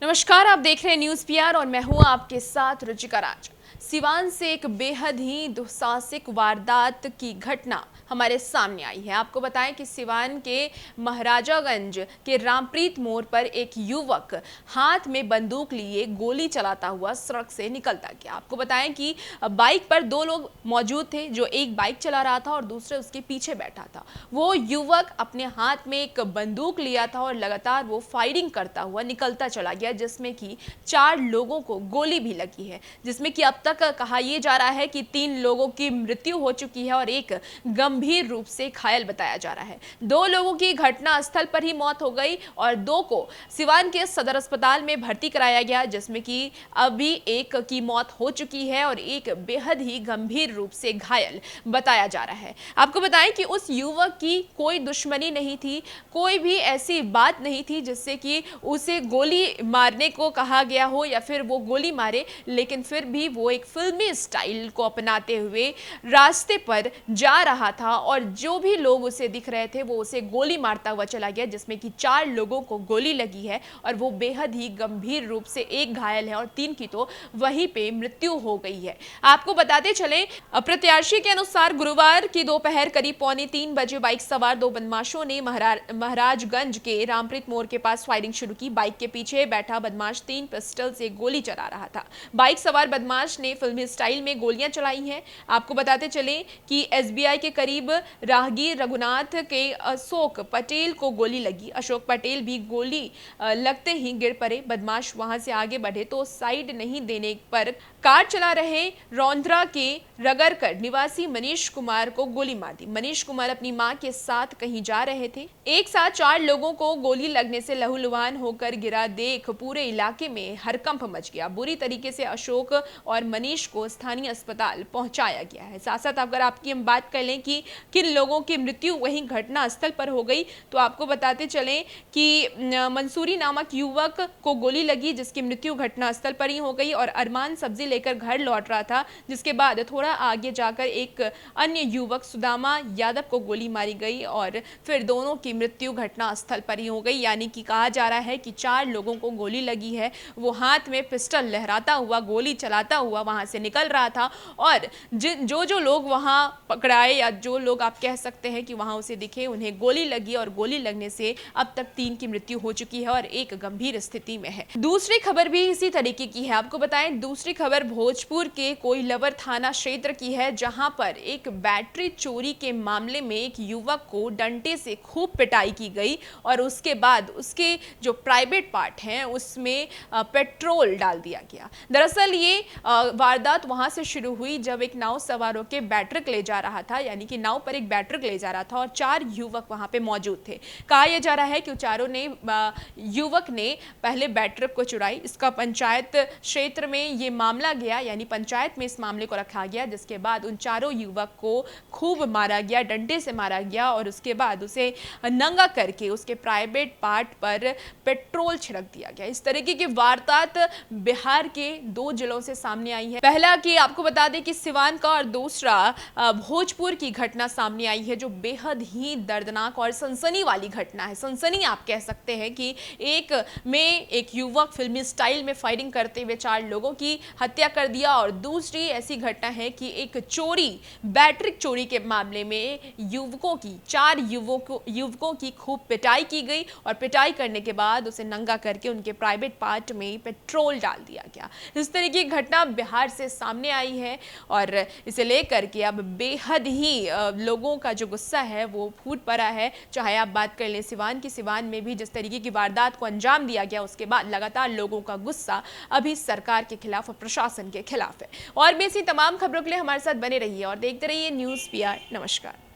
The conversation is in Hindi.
नमस्कार, आप देख रहे हैं न्यूज पीआर और मैं हूं आपके साथ रुचिका राज। सिवान से एक बेहद ही दुस्साहसिक वारदात की घटना हमारे सामने आई है। आपको बताएं कि सिवान के महाराजागंज के रामप्रीत मोड़ पर एक युवक हाथ में बंदूक लिए गोली चलाता हुआ सड़क से निकलता गया। आपको बताएं कि बाइक पर दो लोग मौजूद थे, जो एक बाइक चला रहा था और दूसरे उसके पीछे बैठा था। वो युवक अपने हाथ में एक बंदूक लिया था और लगातार वो फायरिंग करता हुआ निकलता चला गया, जिसमें कि 4 लोगों को गोली भी लगी है, जिसमें कि अब तक कहा यह जा रहा है कि 3 लोगों की मृत्यु हो चुकी है और एक गंभीर रूप से घायल बताया जा रहा है। 2 लोगों की घटना स्थल पर ही मौत हो गई और 2 को सिवान के सदर अस्पताल में भर्ती कराया गया, जिसमें कि अभी एक की मौत हो चुकी है और एक बेहद ही गंभीर रूप से घायल बताया जा रहा है। आपको बताएं कि उस युवक की कोई दुश्मनी नहीं थी, कोई भी ऐसी बात नहीं थी जिससे कि उसे गोली मारने को कहा गया हो या फिर वो गोली मारे, लेकिन फिर भी वो एक फिल्मी स्टाइल को अपनाते हुए रास्ते पर जा रहा था और जो भी लोग उसे दिख रहे थे वो उसे गोली मारता हुआ चला गया, जिसमें कि 4 लोगों को गोली लगी है और वो बेहद ही गंभीर रूप से, एक घायल है और 3 की तो वहीं पे मृत्यु हो गई है। आपको बताते चलें, प्रत्याशी के अनुसार गुरुवार की दोपहर करीब 2:45 बजे बाइक सवार 2 बदमाशों ने महाराजगंज के रामप्रीत मोड़ के पास फायरिंग शुरू की। बाइक के पीछे बैठा बदमाश 3 पिस्टल से गोली चला रहा था। बाइक सवार बदमाश ने फिल्मी स्टाइल में गोलियां चलाई हैं। आपको बताते चलें कि एसबीआई के करीब राहगीर रघुनाथ के अशोक पटेल को गोली लगी। अशोक पटेल भी गोली लगते ही गिर पड़े। बदमाश वहां से आगे बढ़े तो साइड नहीं देने पर कार चला रहे रौंद्रा के रगरकर निवासी मनीष कुमार को गोली मार दी। मनीष कुमार अपनी मां के साथ कहीं जा रहे थे। एक साथ 4 लोगों को गोली लगने से लहूलुहान होकर गिरा देख पूरे इलाके में हड़कंप मच गया। बुरी तरीके से अशोक और मनीष को स्थानीय अस्पताल पहुंचाया गया है। साथ साथ अगर आपकी हम बात कर लें कि किन लोगों की मृत्यु वहीं घटना स्थल पर हो गई, तो आपको बताते चलें कि मंसूरी नामक युवक को गोली लगी, जिसकी मृत्यु घटना स्थल पर ही हो गई और अरमान सब्जी लेकर घर लौट रहा था, जिसके बाद थोड़ा आगे जाकर एक अन्य युवक सुदामा यादव को गोली मारी गई और फिर दोनों की मृत्यु घटना स्थल पर ही हो गई। यानी कि कहा जा रहा है कि 4 लोगों को गोली लगी है। वो हाथ में पिस्टल लहराता हुआ, गोली चलाता हुआ वहां से निकल रहा था और जो लोग वहां पकड़ाए या जो लोग आप कह सकते हैं कि वहां उसे दिखे, उन्हें गोली लगी और गोली लगने से अब तक 3 की मृत्यु हो चुकी है और एक गंभीर स्थिति में है। दूसरी खबर भी इसी तरीके की है। आपको बताएं, दूसरी खबर भोजपुर के कोइलवर थाना क्षेत्र की है, जहां पर एक बैटरी चोरी के मामले में एक युवक को डंडे से खूब पिटाई की गई और उसके बाद उसके जो प्राइवेट पार्ट हैं उसमें पेट्रोल डाल दिया गया। दरअसल ये वारदात वहां से शुरू हुई जब एक नाव सवारों के बैटरिक ले जा रहा था, यानी कि नाव पर एक बैटरिक ले जा रहा था और 4 युवक वहां पे मौजूद थे। कहा यह जा रहा है कि चारों ने युवक ने पहले बैटरिक को चुराई। इसका पंचायत क्षेत्र में ये मामला गया, यानी पंचायत में इस मामले को रखा गया, जिसके बाद उन 4 युवक को खूब मारा गया, डंडे से मारा गया और उसके बाद उसे नंगा करके उसके प्राइवेट पार्ट पर पेट्रोल छिड़क दिया गया। इस तरीके की वारदात बिहार के 2 जिलों से सामने आई है। पहला कि आपको बता दें कि सिवान का और दूसरा भोजपुर की घटना सामने आई है, जो बेहद ही दर्दनाक और सनसनी वाली घटना है। सनसनी आप कह सकते हैं कि एक में एक युवक फिल्मी स्टाइल में फायरिंग करते हुए 4 लोगों की हत्या कर दिया और दूसरी ऐसी घटना है कि एक चोरी, बैटरिक चोरी के मामले में युवकों की 4 युवकों की खूब पिटाई की गई और पिटाई करने के बाद उसे नंगा करके उनके प्राइवेट पार्ट में पेट्रोल डाल दिया गया। इस तरह की घटना बिहार से सामने आई है और इसे लेकर के अब बेहद ही लोगों का जो गुस्सा है वो फूट पड़ा है। चाहे आप बात कर लें सिवान की, सिवान में भी जिस तरीके की वारदात को अंजाम दिया गया, उसके बाद लगातार लोगों का गुस्सा अभी सरकार के खिलाफ और प्रशासन के खिलाफ है। और भी ऐसी तमाम खबरों के लिए हमारे साथ बने रहिए और देखते रहिए न्यूज़ पीआर। नमस्कार।